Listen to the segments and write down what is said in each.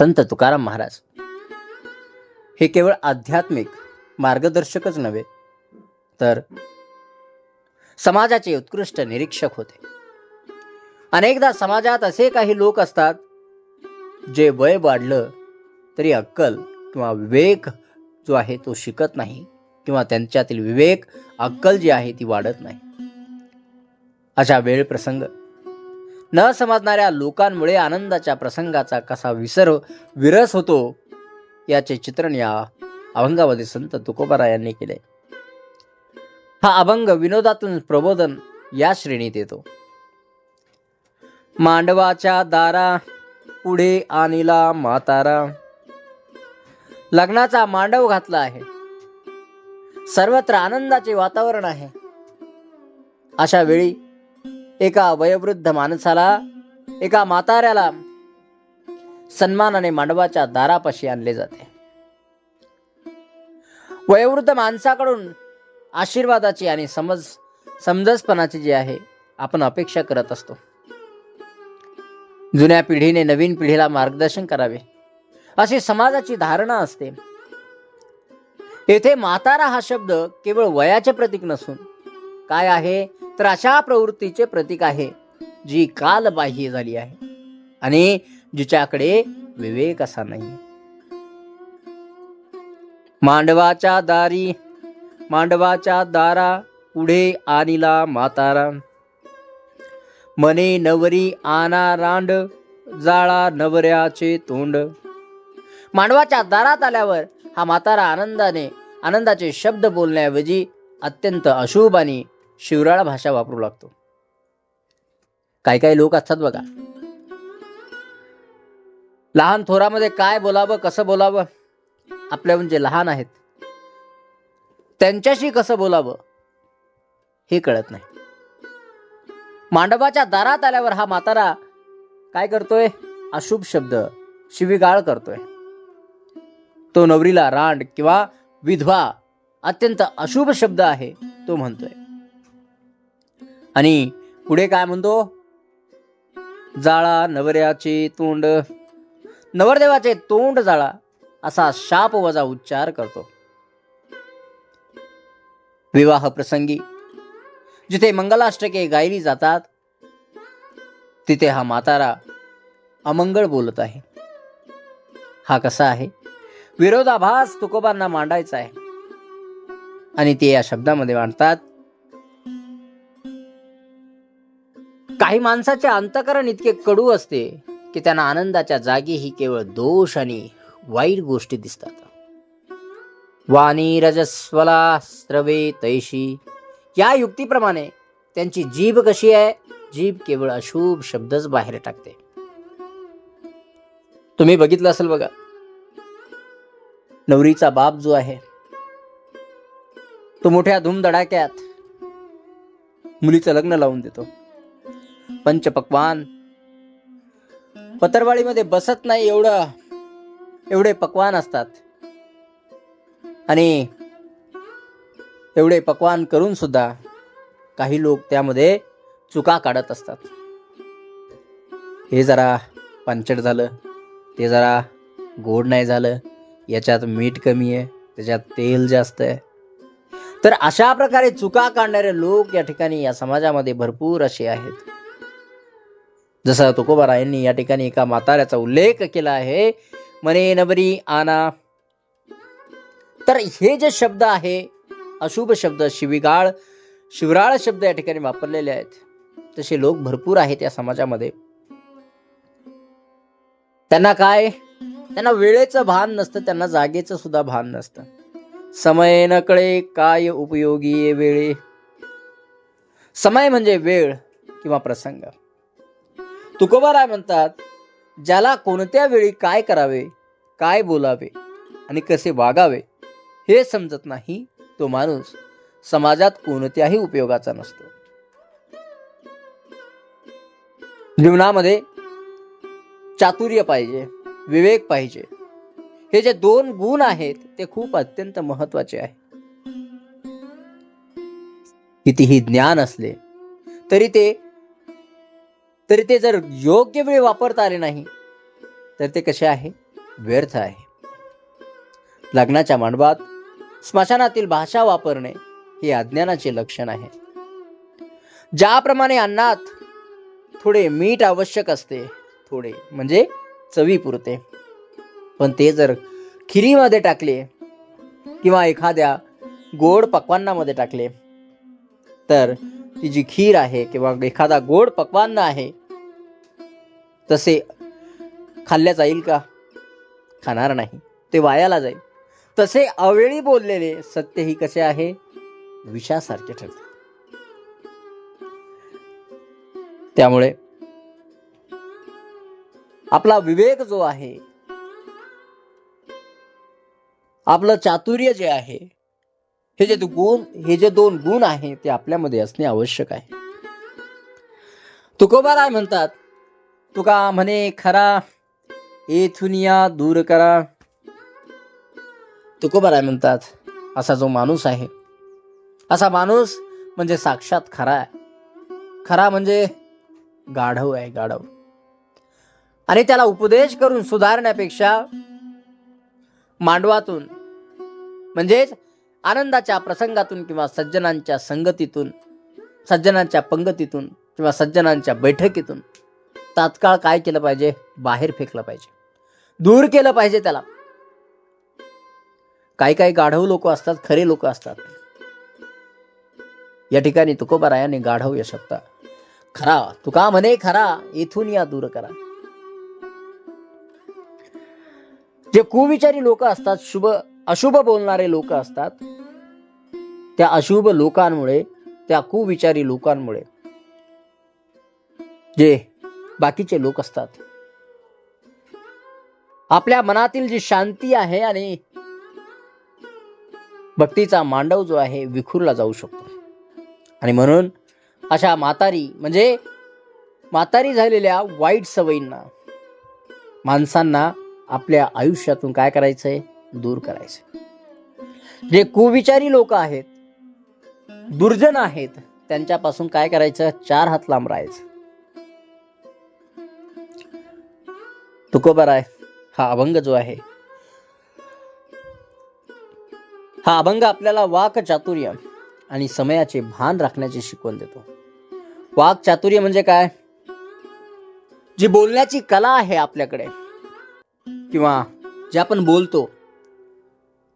संत तुकाराम महाराज हे केवळ आध्यात्मिक मार्गदर्शकच नव्हे, तर समाजाचे उत्कृष्ट निरीक्षक होते. अनेकदा समाजात असे काही लोक असतात जे वय वाढलं तरी अक्कल किंवा विवेक जो आहे तो शिकत नाही, किंवा त्यांच्यातील विवेक अक्कल जी आहे ती वाढत नाही. अशा वेळ प्रसंग न समजणाऱ्या लोकांमुळे आनंदाच्या प्रसंगाचा कसा विरस होतो याचे चित्रण या अभंगामध्ये संत तुकोबाराय यांनी केले. हा अभंग विनोदातून प्रबोधन या श्रेणीत येतो. मांडवाच्या दारा पुढे आणिला म्हातारा, लग्नाचा मांडव घातला आहे, सर्वत्र आनंदाचे वातावरण आहे. अशा वेळी एका वयोवृद्ध माणसाला, एका म्हाताऱ्याला सन्मानाने मांडवाच्या दारापाशी आणले जाते. वयोवृद्ध माणसाकडून आशीर्वादाची आणि समंजसपणाची जी आहे आपण अपेक्षा करत असतो. जुन्या पिढीने नवीन पिढीला मार्गदर्शन करावे अशी समाजाची धारणा असते. येथे म्हातारा हा शब्द केवळ वयाचे प्रतीक नसून काय आहे तर अशा प्रवृत्तीचे प्रतीक आहे जी कालबाह्य झाली आहे आणि जिच्याकडे विवेक असा नाही. मांडवाच्या दारा पुढे आणिला म्हातारा, मने नवरी आना रांड, जाळा नवऱ्याचे तोंड. मांडवाच्या दारात आल्यावर हा म्हातारा आनंदाचे शब्द बोलण्याऐवजी अत्यंत अशुभ आणि शिवराळ भाषा वापरू लागतो. काही लोक असतात बघा, लहान थोरामध्ये काय बोलावं, कसं बोलावं, आपल्याहून जे लहान आहेत त्यांच्याशी कसं बोलावं हे कळत नाही. मांडवाच्या दारात आल्यावर हा म्हातारा काय करतोय? अशुभ शब्द, शिवीगाळ करतोय. तो नवरीला रांड किंवा विधवा अत्यंत अशुभ शब्द आहे तो म्हणतोय. आणि पुढे काय म्हणतो? जाळा नवऱ्याचे तोंड, नवरदेवाचे तोंड जाळा असा शाप वजा उच्चार करतो. विवाह प्रसंगी जिथे मंगलाष्टके गायली जातात तिथे हा म्हातारा अमंगळ बोलत आहे. हा कसा आहे? विरोधाभास तुकोबांना मांडायचा आहे आणि ते या शब्दामध्ये मांडतात. काही माणसाचे अंतःकरण इतके कडू असते की त्यांना आनंदाच्या जागी ही केवळ दोष आणि वाईट गोष्टी दिसतात. वाणी रजस्वला स्रवे तैशी, या युक्तीप्रमाणे त्यांची जीभ कशी आहे? जीभ केवळ अशुभ शब्दच बाहेर टाकते. तुम्ही बघितलं असेल बघा, नवरीचा बाप जो आहे तो मोठ्या धूमधडाक्यात मुलीचं लग्न लावून देतो. पंचपक्वान पत्रवाळीमध्ये बसत नाही एवढे पक्वान असतात आणि एवढे पक्वान करून सुद्धा काही लोक त्यामध्ये चुका काढत असतात. हे जरा पांचट झालं, ते जरा गोड नाही झालं, याच्यात मीठ कमी आहे, त्याच्यात तेल जास्त आहे. तर अशा प्रकारे चुका काढणारे लोक या ठिकाणी या समाजामध्ये भरपूर असे आहेत. जसं तुकोबारायांनी या ठिकाणी एका म्हाताऱ्याचा उल्लेख केला आहे, मने नवरी आना. तर हे जे शब्द आहे अशुभ शब्द, शिवराळ शब्द या ठिकाणी वापरलेले आहेत. तसे लोक भरपूर आहेत या समाजामध्ये. त्यांना वेळेचं भान नसतं, त्यांना जागेचं सुद्धा भान नसतं. समय न कळे काय उपयोगी वेळे. समय म्हणजे वेळ किंवा प्रसंग. तुकोबाराय म्हणतात, ज्याला कोणत्या वेळी काय करावे, काय बोलावे आणि कसे वागावे हे समजत नाही, तो माणूस समाजात कोणत्याही उपयोगाचा नसतो. जीवनामध्ये चातुर्य पाहिजे, विवेक पाहिजे. हे जे दोन गुण आहेत ते खूप अत्यंत महत्वाचे आहे. कितीही ज्ञान असले तरी ते जर योग्य वेळी वापरता आले नाही तर ते कसे आहे? व्यर्थ आहे. लग्नाच्या मांडवात स्मशानातील भाषा वापरणे हे अज्ञानाचे लक्षण आहे. ज्याप्रमाणे अन्नात थोडे मीठ आवश्यक असते, थोडे म्हणजे चवीपुरते, पण ते जर खिरीमध्ये टाकले किंवा एखाद्या गोड पक्वान्नामध्ये टाकले तर ती जी खीर आहे किंवा एखादा गोड पक्वान्न आहे तसे खाल्ल्या जाईल का? खाणार नाही, ते वायाला जाईल. तसे अवेळी बोललेले सत्यही कसे आहे? विषासारखे ठरते. त्यामुळे आपला विवेक जो आहे, आपलं चातुर्य जे आहे, हे जे दोन गुण आहे ते आपल्यामध्ये असणे आवश्यक आहे. तुकोबाराय म्हणतात, तुका म्हणे खरा येथुनिया दूर करा. तुकोबाराय म्हणतात, असा जो माणूस आहे, असा माणूस म्हणजे साक्षात खरा आहे. खरा म्हणजे गाढव आहे, गाढव. आणि त्याला उपदेश करून सुधारण्यापेक्षा मांडवातून म्हणजेच आनंदाच्या प्रसंगातून किंवा सज्जनांच्या संगतीतून, सज्जनांच्या पंगतीतून किंवा सज्जनांच्या बैठकीतून तात्काळ काय केलं पाहिजे? बाहेर फेकलं पाहिजे, दूर केलं पाहिजे त्याला. काही काही गाढव लोक असतात, खरे लोक असतात. या ठिकाणी तुकोबारायाने गाढव या शब्द खरा, तुका म्हणे खरा इथून या दूर करा. जे कुविचारी लोक असतात, अशुभ बोलणारे लोक असतात, त्या अशुभ लोकांमुळे, त्या कुविचारी लोकांमुळे जे बाकीचे लोक असतात, आपल्या मनातील जी शांती आहे आणि भक्तीचा मांडव जो आहे विखुरला जाऊ शकतो. आणि म्हणून अशा म्हणजे म्हातारी झालेल्या वाईट सवयींना माणसांना आपल्या आयुष्यातून काय करायचंय? दूर करायचंय. जे कुविचारी लोक आहेत, दुर्जन आहेत, त्यांच्यापासून काय करायचं? 4 हात लांब राहायचं. तुकोबाराय हा अभंग जो आहे, हा अभंग आपल्याला वाक चातुर्य आणि समयाचे भान राखण्याची शिकवण देतो. वाक चातुर्य म्हणजे काय? जी बोलण्याची कला आहे आपल्याकडे, किंवा जे आपण बोलतो,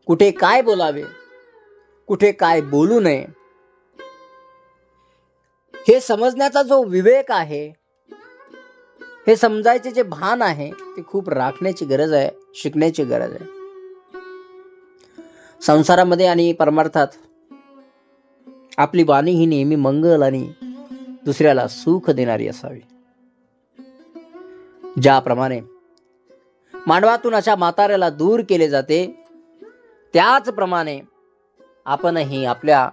कुठे काय बोलावे, कुठे काय बोलू नये, हे समजण्याचा जो विवेक आहे, हे समजायचे जे भान आहे, ते खूप राखण्याची गरज आहे, शिकण्याची गरज आहे. संसारामध्ये आणि परमार्थात आपली वाणी ही नेहमी मंगल आणि दुसऱ्याला सुख देणारी असावी. ज्याप्रमाणे मांडवातून अशा म्हाताऱ्याला दूर केले जाते, त्याचप्रमाणे आपणही आपल्या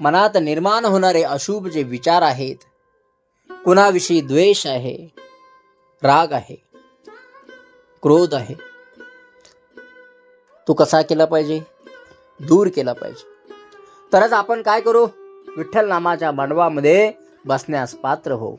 मनात निर्माण होणारे अशुभ जे विचार आहेत, कुणाविषयी द्वेष आहे, राग आहे, क्रोध आहे, तो कसा केला पाहिजे? दूर केला पाहिजे. तरच आपण काय करू? विठ्ठल नामाच्या मांडवामध्ये बसण्यास पात्र हो.